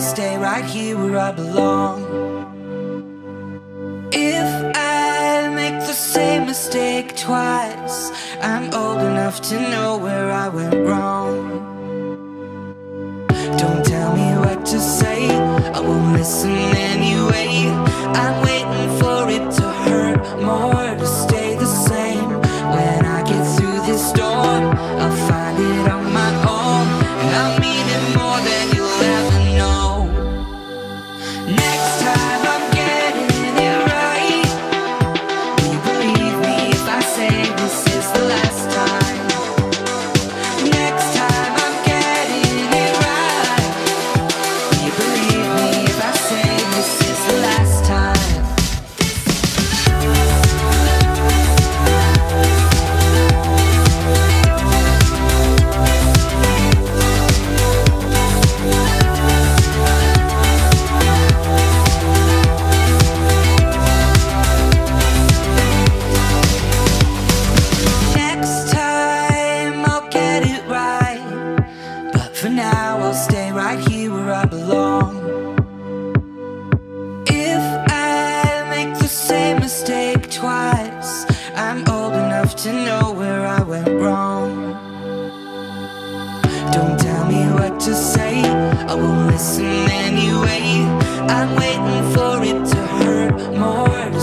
stay right here where I belong. If I make the same mistake twice, I'm old enough to know where I went wrong. Don't tell me what to say, I won't listen anyway. I'm waiting for it to hurt more, to stay the same. When I get through this storm, I'll find it on my own, and I'll mean it more than you'll ever know. Next time I'm getting it right. Will you believe me if I say this is the last time? Next time I'm getting it right. Will you believe me if I say this is the last time? Next time I'll get it right, but for now I'll stay right here where I belong. If I make the same mistake twice, I'm old enough to know where I went wrong. Don't tell me what to say, I won't listen anyway. I'm waiting for it to hurt more, to